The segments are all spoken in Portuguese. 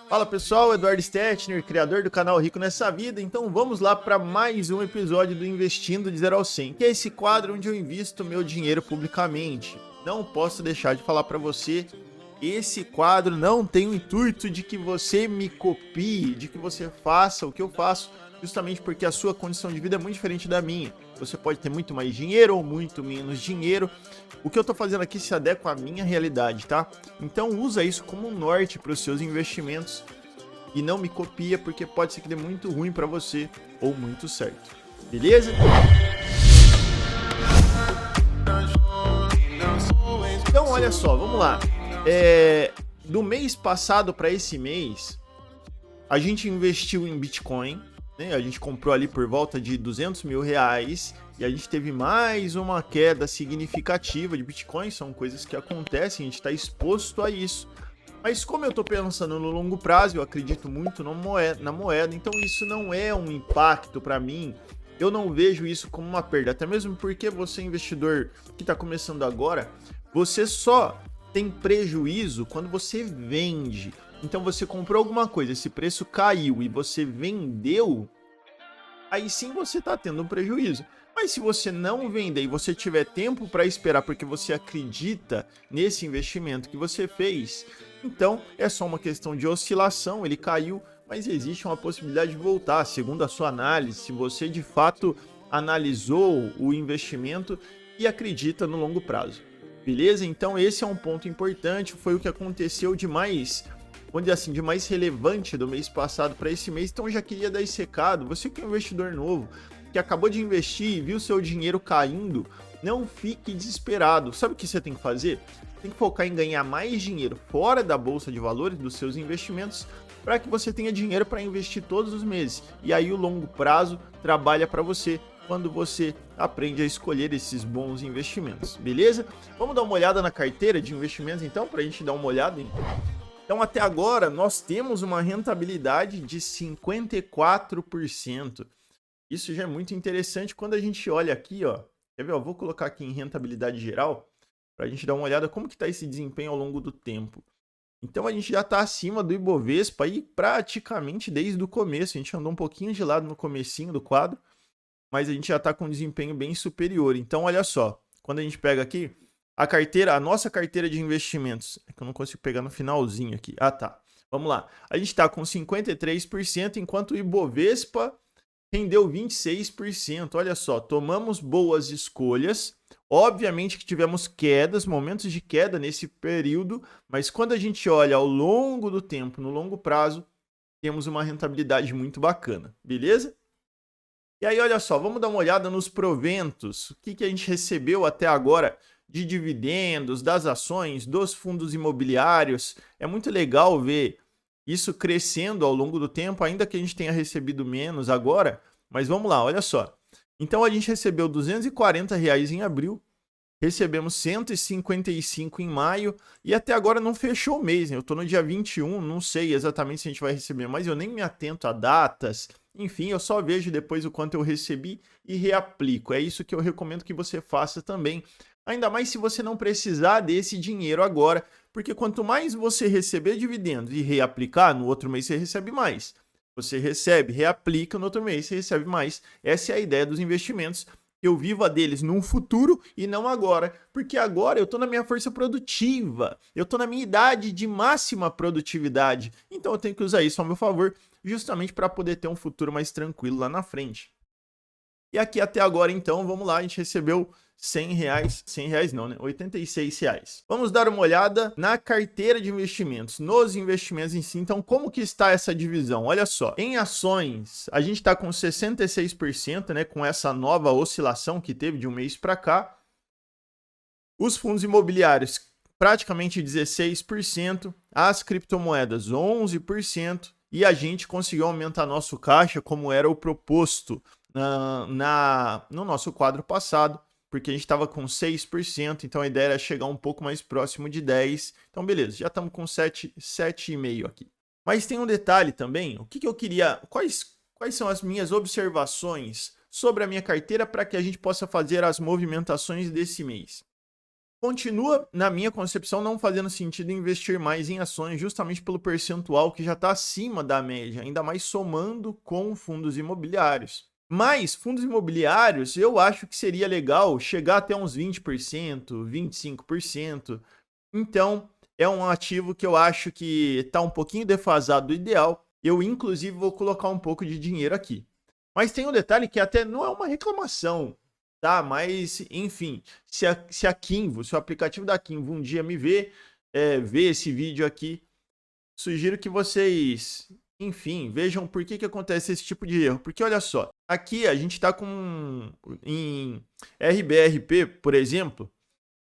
Fala pessoal, Eduardo Stetner, criador do canal Rico Nessa Vida. Então vamos lá para mais um episódio do Investindo de 0 ao 100, que é esse quadro onde eu invisto meu dinheiro publicamente. Não posso deixar de falar para você, esse quadro não tem o intuito de que você me copie, de que você faça o que eu faço, justamente porque a sua condição de vida é muito diferente da minha. Você pode ter muito mais dinheiro ou muito menos dinheiro. O que eu tô fazendo aqui se adequa à minha realidade, tá? Então usa isso como um norte para os seus investimentos e não me copia, porque pode ser que dê muito ruim para você ou muito certo. Beleza? Então olha só, vamos lá. Do mês passado para esse mês, a gente investiu em Bitcoin, né? A gente comprou ali por volta de R$ 200.000 e a gente teve mais uma queda significativa de Bitcoin. São coisas que acontecem, a gente está exposto a isso. Mas como eu estou pensando no longo prazo, eu acredito muito na moeda, então isso não é um impacto para mim. Eu não vejo isso como uma perda, até mesmo porque você, investidor que está começando agora, você só tem prejuízo quando você vende. Então você comprou alguma coisa, esse preço caiu e você vendeu, aí sim você está tendo um prejuízo. Mas se você não vender e você tiver tempo para esperar porque você acredita nesse investimento que você fez, então é só uma questão de oscilação, ele caiu, mas existe uma possibilidade de voltar, segundo a sua análise, se você de fato analisou o investimento e acredita no longo prazo. Beleza? Então esse é um ponto importante, foi o que aconteceu de mais, vamos dizer assim, de mais relevante do mês passado para esse mês. Então eu já queria dar esse recado, você que é um investidor novo, que acabou de investir e viu seu dinheiro caindo, não fique desesperado. Sabe o que você tem que fazer? Tem que focar em ganhar mais dinheiro fora da bolsa de valores dos seus investimentos, para que você tenha dinheiro para investir todos os meses. E aí o longo prazo trabalha para você quando você aprende a escolher esses bons investimentos, beleza? Vamos dar uma olhada na carteira de investimentos então, para a gente dar uma olhada. Então até agora nós temos uma rentabilidade de 54%. Isso já é muito interessante quando a gente olha aqui, ó. Quer ver? Eu vou colocar aqui em rentabilidade geral para a gente dar uma olhada como que está esse desempenho ao longo do tempo. Então a gente já está acima do Ibovespa aí praticamente desde o começo. A gente andou um pouquinho de lado no comecinho do quadro, mas a gente já está com um desempenho bem superior. Então olha só, quando a gente pega aqui a carteira, a nossa carteira de investimentos, é que eu não consigo pegar no finalzinho aqui. Ah, tá. Vamos lá. A gente está com 53%, enquanto o Ibovespa rendeu 26%. Olha só, tomamos boas escolhas. Obviamente que tivemos quedas, momentos de queda nesse período, mas quando a gente olha ao longo do tempo, no longo prazo, temos uma rentabilidade muito bacana, beleza? E aí, olha só, vamos dar uma olhada nos proventos. O que a gente recebeu até agora de dividendos, das ações, dos fundos imobiliários. É muito legal ver isso crescendo ao longo do tempo, ainda que a gente tenha recebido menos agora. Mas vamos lá, olha só. Então a gente recebeu R$ 240 em abril, recebemos 155 em maio e até agora não fechou o mês, né? Eu estou no dia 21, não sei exatamente se a gente vai receber, mas eu nem me atento a datas. Enfim, eu só vejo depois o quanto eu recebi e reaplico. É isso que eu recomendo que você faça também. Ainda mais se você não precisar desse dinheiro agora, porque quanto mais você receber dividendos e reaplicar, no outro mês você recebe mais. Você recebe, reaplica, no outro mês você recebe mais. Essa é a ideia dos investimentos. Eu viva deles num futuro e não agora, porque agora eu estou na minha força produtiva, eu estou na minha idade de máxima produtividade, então eu tenho que usar isso ao meu favor, justamente para poder ter um futuro mais tranquilo lá na frente. E aqui até agora, então, vamos lá, a gente recebeu R$ 100, R$ 100 não, né? R$ 86. Vamos dar uma olhada na carteira de investimentos, nos investimentos em si. Então, como que está essa divisão? Olha só, em ações, a gente está com 66%, né? Com essa nova oscilação que teve de um mês para cá. Os fundos imobiliários, praticamente 16%. As criptomoedas, 11%. E a gente conseguiu aumentar nosso caixa como era o proposto no nosso quadro passado, porque a gente estava com 6%, então a ideia era chegar um pouco mais próximo de 10%. Então, beleza, já estamos com 7,5% aqui. Mas tem um detalhe também, o que eu queria, quais são as minhas observações sobre a minha carteira para que a gente possa fazer as movimentações desse mês? Continua, na minha concepção, não fazendo sentido investir mais em ações justamente pelo percentual que já está acima da média, ainda mais somando com fundos imobiliários. Mas fundos imobiliários, eu acho que seria legal chegar até uns 20%, 25%. Então, é um ativo que eu acho que está um pouquinho defasado do ideal. Eu, inclusive, vou colocar um pouco de dinheiro aqui. Mas tem um detalhe que até não é uma reclamação, tá? Mas, enfim, se a Kinvo, se o aplicativo da Kinvo um dia me ver esse vídeo aqui, sugiro que vocês, enfim, vejam por que acontece esse tipo de erro. Porque olha só, aqui a gente está em RBRP, por exemplo,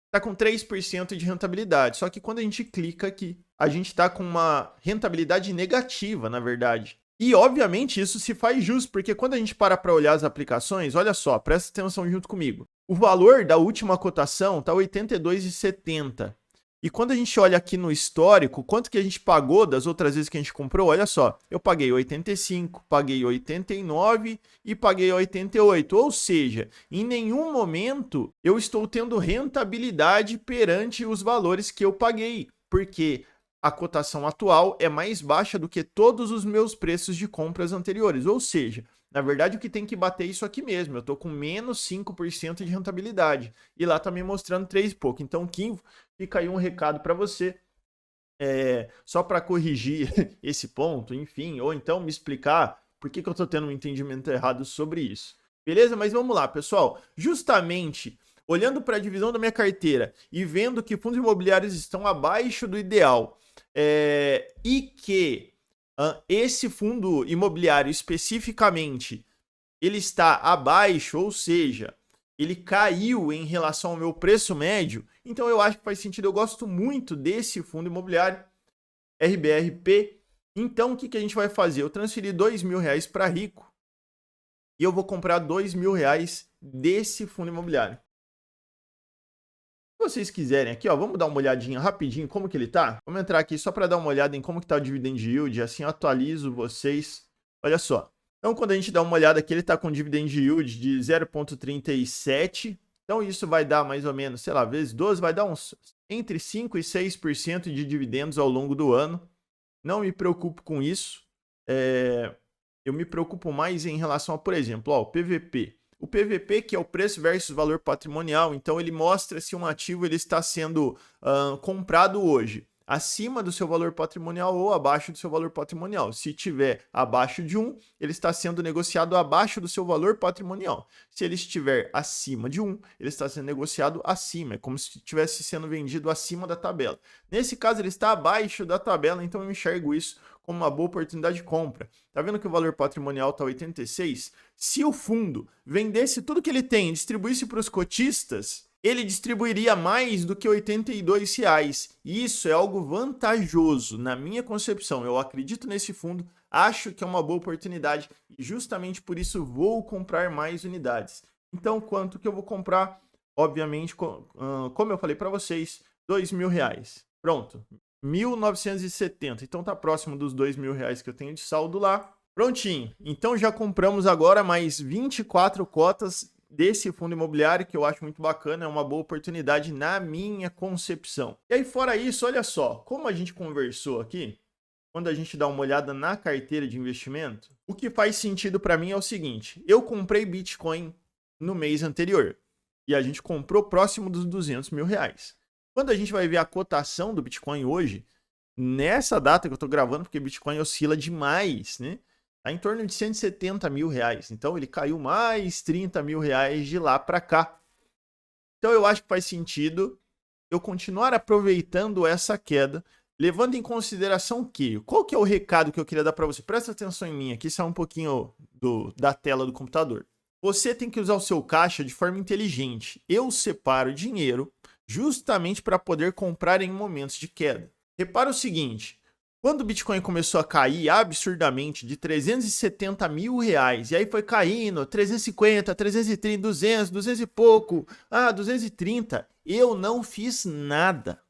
está com 3% de rentabilidade. Só que quando a gente clica aqui, a gente está com uma rentabilidade negativa, na verdade. E, obviamente, isso se faz justo, porque quando a gente para olhar as aplicações, olha só, presta atenção junto comigo. O valor da última cotação está R$ 82,70. E quando a gente olha aqui no histórico, quanto que a gente pagou das outras vezes que a gente comprou, olha só, eu paguei 85, paguei 89 e paguei 88. Ou seja, em nenhum momento eu estou tendo rentabilidade perante os valores que eu paguei, porque a cotação atual é mais baixa do que todos os meus preços de compras anteriores. Ou seja, na verdade, o que tem que bater é isso aqui mesmo. Eu estou com menos 5% de rentabilidade. E lá está me mostrando 3 e pouco. Então, Kim, fica aí um recado para você. Só para corrigir esse ponto, enfim, ou então me explicar por que eu estou tendo um entendimento errado sobre isso. Beleza? Mas vamos lá, pessoal. Justamente, olhando para a divisão da minha carteira e vendo que fundos imobiliários estão abaixo do ideal, e que esse fundo imobiliário especificamente, ele está abaixo, ou seja, ele caiu em relação ao meu preço médio, então eu acho que faz sentido. Eu gosto muito desse fundo imobiliário, RBRP. Então o que a gente vai fazer? Eu transferi R$2.000 para Rico e eu vou comprar R$2.000 desse fundo imobiliário. Se vocês quiserem aqui, ó, vamos dar uma olhadinha rapidinho como que ele tá. Vamos entrar aqui só para dar uma olhada em como que tá o dividend yield, assim eu atualizo vocês. Olha só. Então, quando a gente dá uma olhada aqui, ele está com dividend yield de 0,37. Então, isso vai dar mais ou menos, sei lá, vezes 12, vai dar uns entre 5% e 6% de dividendos ao longo do ano. Não me preocupo com isso. Eu me preocupo mais em relação a, por exemplo, ó, o PVP. O PVP, que é o preço versus valor patrimonial, então ele mostra se um ativo ele está sendo comprado hoje acima do seu valor patrimonial ou abaixo do seu valor patrimonial. Se tiver abaixo de 1, ele está sendo negociado abaixo do seu valor patrimonial. Se ele estiver acima de 1, ele está sendo negociado acima. É como se estivesse sendo vendido acima da tabela. Nesse caso, ele está abaixo da tabela, então eu enxergo isso como uma boa oportunidade de compra. Tá vendo que o valor patrimonial está 86? Se o fundo vendesse tudo que ele tem e distribuísse para os cotistas, ele distribuiria mais do que R$82. Isso é algo vantajoso, na minha concepção. Eu acredito nesse fundo, acho que é uma boa oportunidade e justamente por isso vou comprar mais unidades. Então, quanto que eu vou comprar? Obviamente, como eu falei para vocês, R$2.000. Pronto, 1.970. Então tá próximo dos R$2.000 que eu tenho de saldo lá. Prontinho. Então já compramos agora mais 24 cotas desse fundo imobiliário, que eu acho muito bacana, é uma boa oportunidade na minha concepção. E aí, fora isso, olha só, como a gente conversou aqui, quando a gente dá uma olhada na carteira de investimento, o que faz sentido para mim é o seguinte: eu comprei Bitcoin no mês anterior e a gente comprou próximo dos R$200.000. Quando a gente vai ver a cotação do Bitcoin hoje, nessa data que eu estou gravando, porque Bitcoin oscila demais, né? Está em torno de R$170.000. Então, ele caiu mais R$30.000 de lá para cá. Então, eu acho que faz sentido eu continuar aproveitando essa queda, levando em consideração que... Qual que é o recado que eu queria dar para você? Presta atenção em mim aqui, sai um pouquinho da tela do computador. Você tem que usar o seu caixa de forma inteligente. Eu separo dinheiro justamente para poder comprar em momentos de queda. Repara o seguinte... Quando o Bitcoin começou a cair absurdamente de R$370.000, e aí foi caindo, 350, 330, 200, 200 e pouco, 230, eu não fiz nada.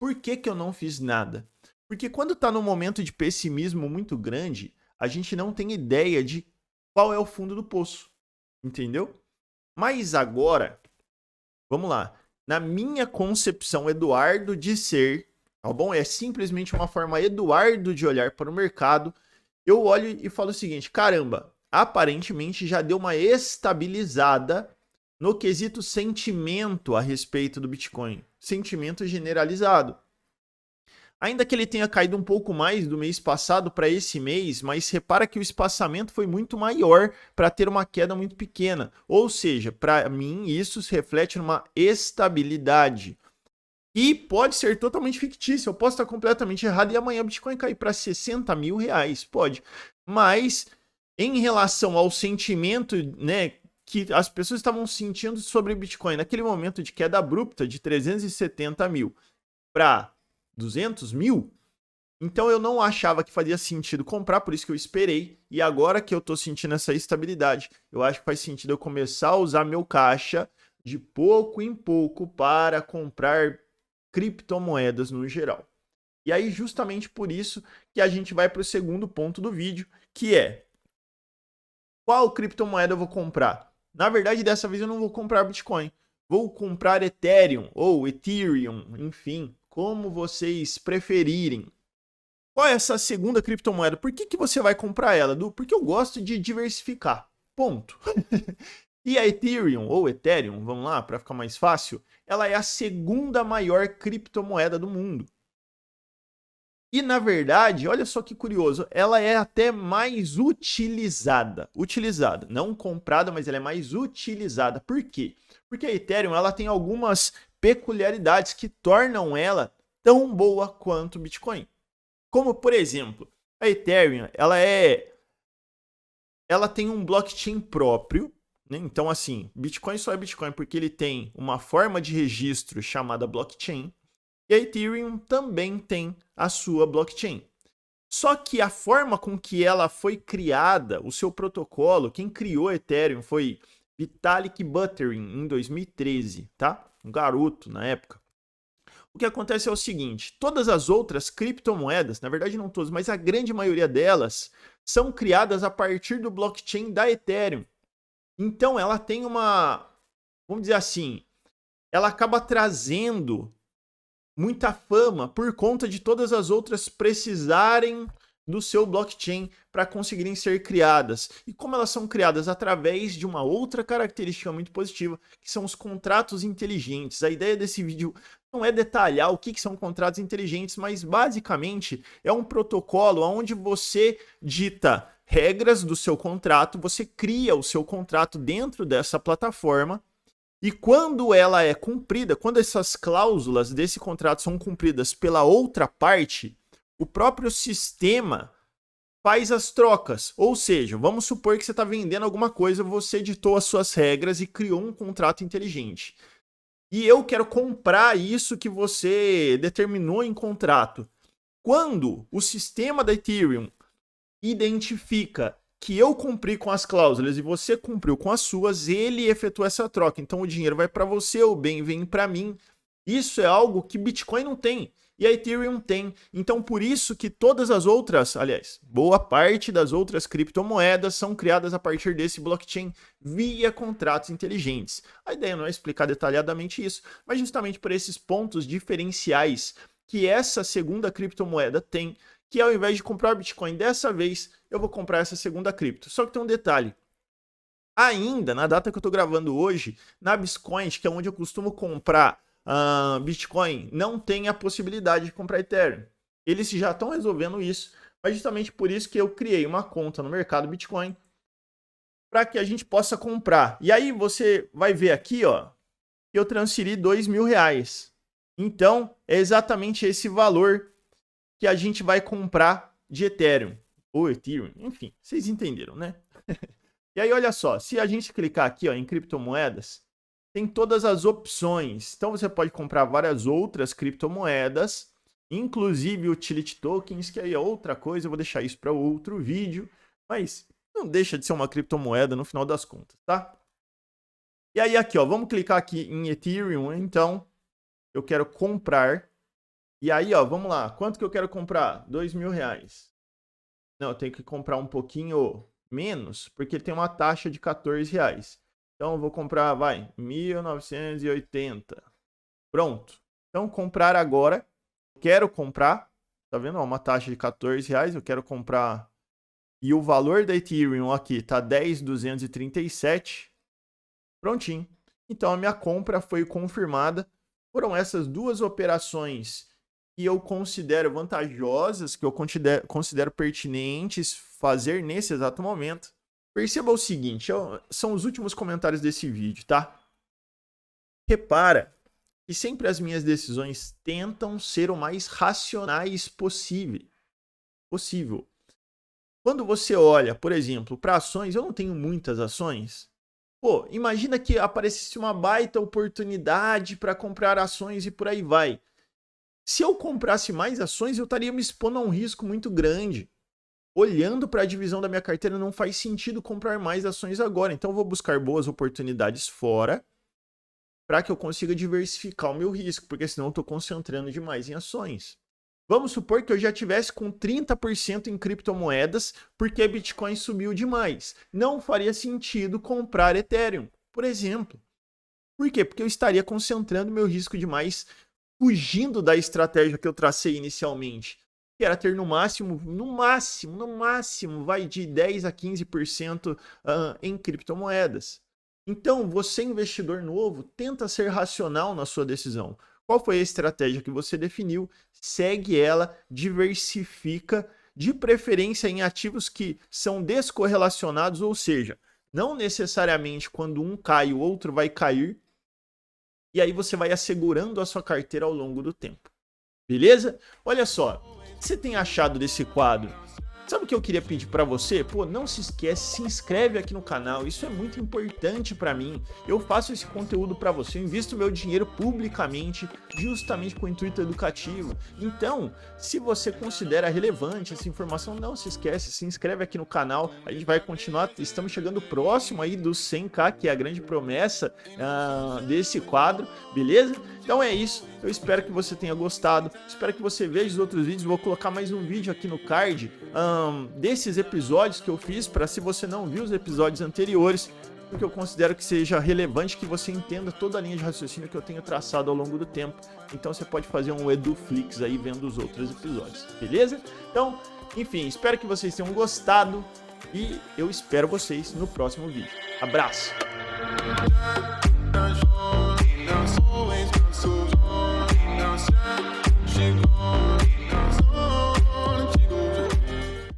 Por que eu não fiz nada? Porque quando está num momento de pessimismo muito grande, a gente não tem ideia de qual é o fundo do poço, entendeu? Mas agora, vamos lá, na minha concepção, Eduardo, de ser, tá bom? É simplesmente uma forma Eduardo de olhar para o mercado. Eu olho e falo o seguinte, caramba, aparentemente já deu uma estabilizada no quesito sentimento a respeito do Bitcoin. Sentimento generalizado. Ainda que ele tenha caído um pouco mais do mês passado para esse mês, mas repara que o espaçamento foi muito maior para ter uma queda muito pequena. Ou seja, para mim isso se reflete numa estabilidade. E pode ser totalmente fictício, eu posso estar completamente errado e amanhã o Bitcoin cair para 60 mil reais, pode. Mas em relação ao sentimento, né, que as pessoas estavam sentindo sobre o Bitcoin naquele momento de queda abrupta de 370 mil para 200 mil, então eu não achava que fazia sentido comprar, por isso que eu esperei. E agora que eu estou sentindo essa estabilidade, eu acho que faz sentido eu começar a usar meu caixa de pouco em pouco para comprar criptomoedas no geral. E aí, justamente por isso que a gente vai para o segundo ponto do vídeo, que é qual criptomoeda eu vou comprar? Na verdade, dessa vez eu não vou comprar Bitcoin. Vou comprar Ethereum ou Ethereum, enfim, como vocês preferirem. Qual é essa segunda criptomoeda? Por que você vai comprar ela, Du? Porque eu gosto de diversificar. Ponto. E a Ethereum, ou Ethereum, vamos lá, para ficar mais fácil, ela é a segunda maior criptomoeda do mundo. E, na verdade, olha só que curioso, ela é até mais utilizada. Utilizada, não comprada, mas ela é mais utilizada. Por quê? Porque a Ethereum ela tem algumas peculiaridades que tornam ela tão boa quanto o Bitcoin. Como, por exemplo, a Ethereum, ela tem um blockchain próprio, né? Então, assim, Bitcoin só é Bitcoin porque ele tem uma forma de registro chamada blockchain, e a Ethereum também tem a sua blockchain. Só que a forma com que ela foi criada, o seu protocolo, quem criou a Ethereum foi Vitalik Buterin em 2013, tá? Um garoto na época. O que acontece é o seguinte, todas as outras criptomoedas, na verdade não todas, mas a grande maioria delas, são criadas a partir do blockchain da Ethereum. Então ela tem uma, vamos dizer assim, ela acaba trazendo muita fama por conta de todas as outras precisarem do seu blockchain para conseguirem ser criadas. E como elas são criadas através de uma outra característica muito positiva, que são os contratos inteligentes. A ideia desse vídeo não é detalhar o que são contratos inteligentes, mas basicamente é um protocolo onde você dita regras do seu contrato, você cria o seu contrato dentro dessa plataforma. E quando ela é cumprida, quando essas cláusulas desse contrato são cumpridas pela outra parte, o próprio sistema faz as trocas. Ou seja, vamos supor que você está vendendo alguma coisa, você editou as suas regras e criou um contrato inteligente. E eu quero comprar isso que você determinou em contrato. Quando o sistema da Ethereum identifica que eu cumpri com as cláusulas e você cumpriu com as suas, ele efetua essa troca. Então o dinheiro vai para você, o bem vem para mim. Isso é algo que Bitcoin não tem e a Ethereum tem. Então por isso que todas as outras, aliás, boa parte das outras criptomoedas são criadas a partir desse blockchain via contratos inteligentes. A ideia não é explicar detalhadamente isso, mas justamente por esses pontos diferenciais que essa segunda criptomoeda tem, que ao invés de comprar Bitcoin dessa vez, eu vou comprar essa segunda cripto. Só que tem um detalhe. Ainda, na data que eu estou gravando hoje, na Biscoint, que é onde eu costumo comprar Bitcoin, não tem a possibilidade de comprar Ethereum. Eles já estão resolvendo isso, mas justamente por isso que eu criei uma conta no mercado Bitcoin para que a gente possa comprar. E aí você vai ver aqui, ó, que eu transferi R$2.000. Então, é exatamente esse valor que a gente vai comprar de Ethereum, ou Ethereum, enfim, vocês entenderam, né? E aí, olha só, se a gente clicar aqui ó, em criptomoedas, tem todas as opções. Então, você pode comprar várias outras criptomoedas, inclusive utility tokens, que aí é outra coisa, eu vou deixar isso para outro vídeo, mas não deixa de ser uma criptomoeda no final das contas, tá? E aí, aqui, ó, vamos clicar aqui em Ethereum, então, eu quero comprar. E aí, ó, vamos lá. Quanto que eu quero comprar? R$2.000. Não, eu tenho que comprar um pouquinho menos, porque tem uma taxa de R$14. Então, eu vou comprar, vai, 1.980. Pronto. Então, comprar agora. Quero comprar. Tá vendo? Ó, uma taxa de R$14. Eu quero comprar. E o valor da Ethereum aqui tá 10.237. Prontinho. Então, a minha compra foi confirmada. Foram essas duas operações que eu considero vantajosas, que eu considero pertinentes fazer nesse exato momento. Perceba o seguinte, são os últimos comentários desse vídeo, tá? Repara que sempre as minhas decisões tentam ser o mais racionais possível. Quando você olha, por exemplo, para ações, eu não tenho muitas ações. Pô, imagina que aparecesse uma baita oportunidade para comprar ações e por aí vai. Se eu comprasse mais ações, eu estaria me expondo a um risco muito grande. Olhando para a divisão da minha carteira, não faz sentido comprar mais ações agora. Então, eu vou buscar boas oportunidades fora para que eu consiga diversificar o meu risco, porque senão eu estou concentrando demais em ações. Vamos supor que eu já tivesse com 30% em criptomoedas, porque a Bitcoin subiu demais. Não faria sentido comprar Ethereum, por exemplo. Por quê? Porque eu estaria concentrando meu risco demais, fugindo da estratégia que eu tracei inicialmente, que era ter no máximo, vai de 10 a 15% em criptomoedas. Então, você investidor novo, tenta ser racional na sua decisão. Qual foi a estratégia que você definiu? Segue ela, diversifica, de preferência em ativos que são descorrelacionados, ou seja, não necessariamente quando um cai, o outro vai cair, e aí você vai assegurando a sua carteira ao longo do tempo. Beleza? Olha só, o que você tem achado desse quadro? Sabe o que eu queria pedir para você? Pô, não se esquece, se inscreve aqui no canal, isso é muito importante para mim. Eu faço esse conteúdo para você, eu invisto meu dinheiro publicamente, justamente com o intuito educativo. Então, se você considera relevante essa informação, não se esquece, se inscreve aqui no canal, a gente vai continuar, estamos chegando próximo aí dos 100k, que é a grande promessa desse quadro, beleza? Então é isso, eu espero que você tenha gostado, espero que você veja os outros vídeos, vou colocar mais um vídeo aqui no card desses episódios que eu fiz, para se você não viu os episódios anteriores, porque eu considero que seja relevante que você entenda toda a linha de raciocínio que eu tenho traçado ao longo do tempo. Então você pode fazer um EduFlix aí vendo os outros episódios, beleza? Então, enfim, espero que vocês tenham gostado e eu espero vocês no próximo vídeo. Abraço! Always been so long,